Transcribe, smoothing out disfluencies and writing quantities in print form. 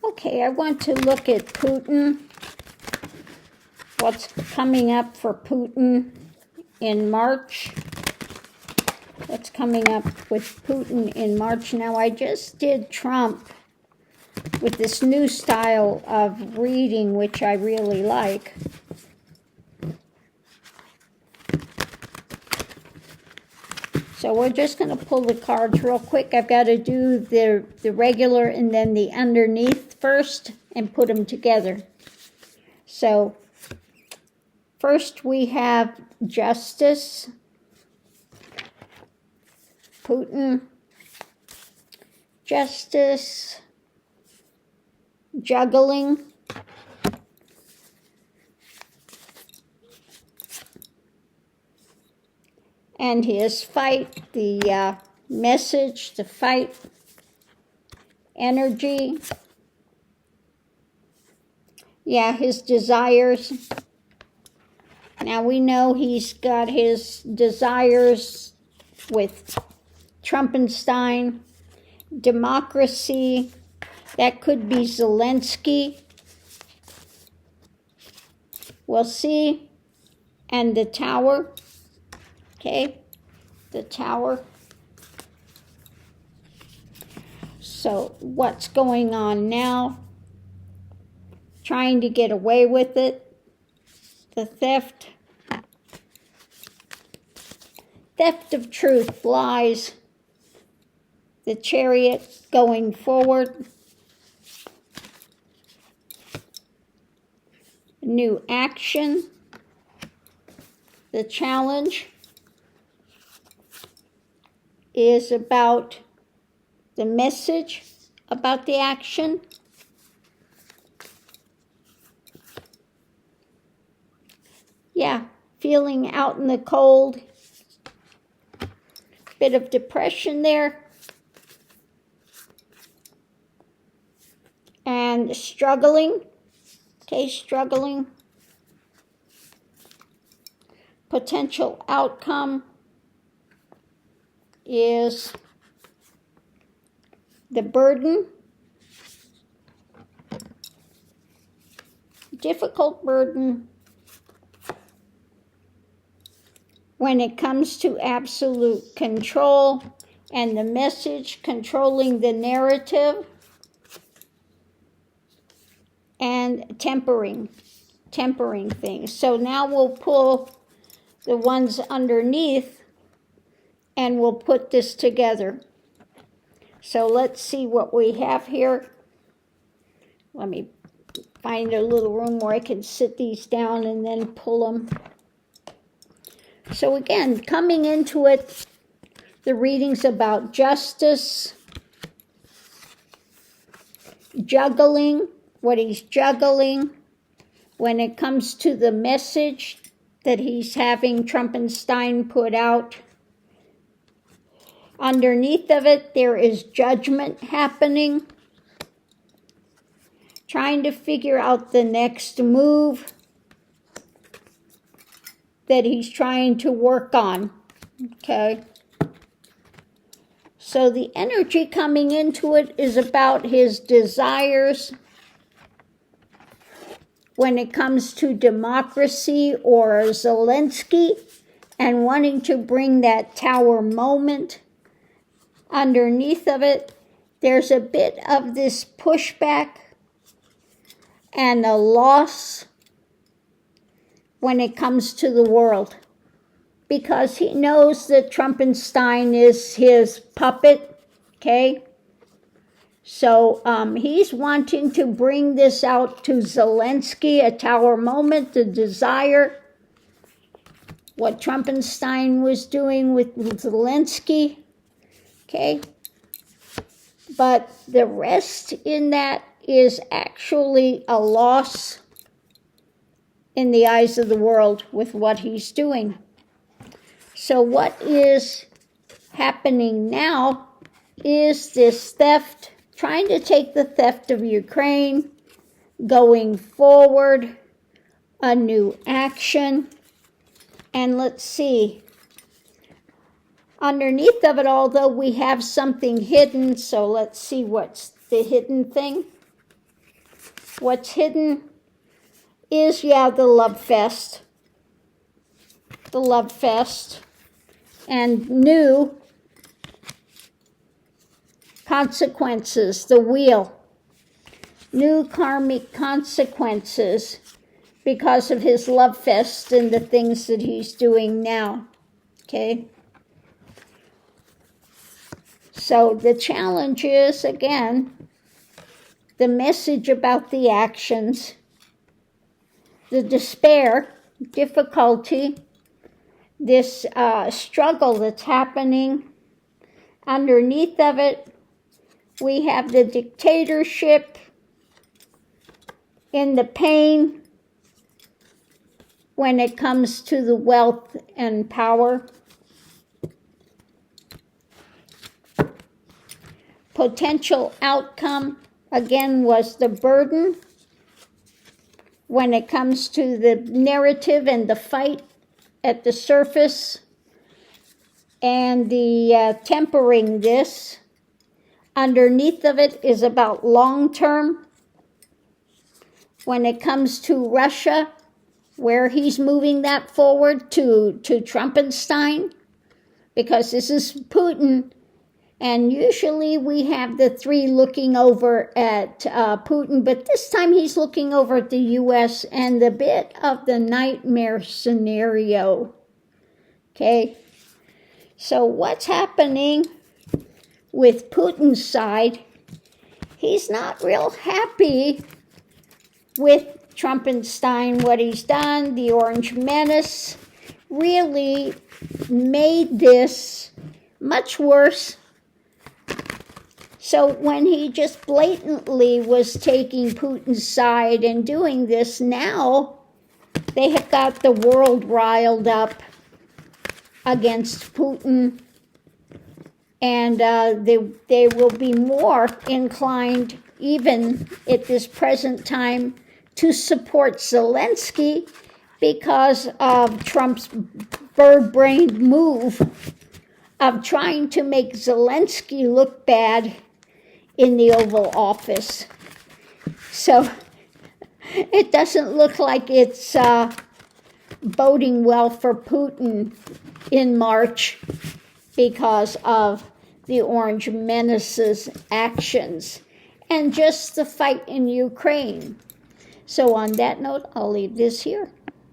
Okay, I want to look at Putin. What's coming up for Putin in March? What's coming up with Putin in March? Now, I just did Trump with this new style of reading, which I really like. So we're just going to pull the cards real quick. I've got to do the regular and then the underneath first and put them together. So first we have Justice, Putin, Justice, Juggling, and his fight, the message, the fight, energy. Yeah, his desires. Now we know he's got his desires with Trumpenstein, democracy. That could be Zelensky. We'll see. And the Tower. Okay, the Tower. So what's going on now? Trying to get away with it. The theft. Theft of truth, lies. The Chariot going forward. New action. The Challenge is about the message, about the action. Yeah, feeling out in the cold. Bit of depression there. And struggling. Okay, struggling. Potential outcome is the burden. Difficult burden when it comes to absolute control and the message, controlling the narrative, and tempering things. So now we'll pull the ones underneath and we'll put this together. So let's see what we have here. Let me find a little room where I can sit these down and then pull them. So again, coming into it, the readings about justice, juggling, what he's juggling when it comes to the message that he's having Trumpenstein put out. Underneath of it, there is judgment happening. Trying to figure out the next move that he's trying to work on. Okay. So the energy coming into it is about his desires when it comes to democracy or Zelensky and wanting to bring that Tower moment. Underneath of it, there's a bit of this pushback and a loss when it comes to the world, because he knows that Trumpenstein is his puppet, okay? So he's wanting to bring this out to Zelensky, a Tower moment, the desire, what Trumpenstein was doing with Zelensky, okay? But the rest in that is actually a loss in the eyes of the world with what he's doing. So what is happening now is this theft, trying to take the theft of Ukraine, going forward, a new action. And let's see, underneath of it all, though, we have something hidden. So let's see what's the hidden thing. What's hidden is, the love fest. The love fest. And new consequences, the wheel. New karmic consequences because of his love fest and the things that he's doing now. Okay? So the challenge is, again, the message about the actions, the despair, difficulty, this struggle that's happening. Underneath of it, we have the dictatorship in the pain when it comes to the wealth and power. Potential outcome, again, was the burden when it comes to the narrative and the fight at the surface, and the tempering this. Underneath of it is about long-term. When it comes to Russia, where he's moving that forward to Trumpenstein, because this is Putin, and usually we have the three looking over at Putin, but this time he's looking over at the U.S. and the bit of the nightmare scenario. Okay, so what's happening with Putin's side? He's not real happy with Trumpenstein, what he's done. The Orange Menace really made this much worse. So when he just blatantly was taking Putin's side and doing this, now they have got the world riled up against Putin, and they will be more inclined, even at this present time, to support Zelensky because of Trump's bird-brained move of trying to make Zelensky look bad in the Oval Office. So it doesn't look like it's boding well for Putin in March because of the Orange Menace's actions and just the fight in Ukraine. So on that note, I'll leave this here.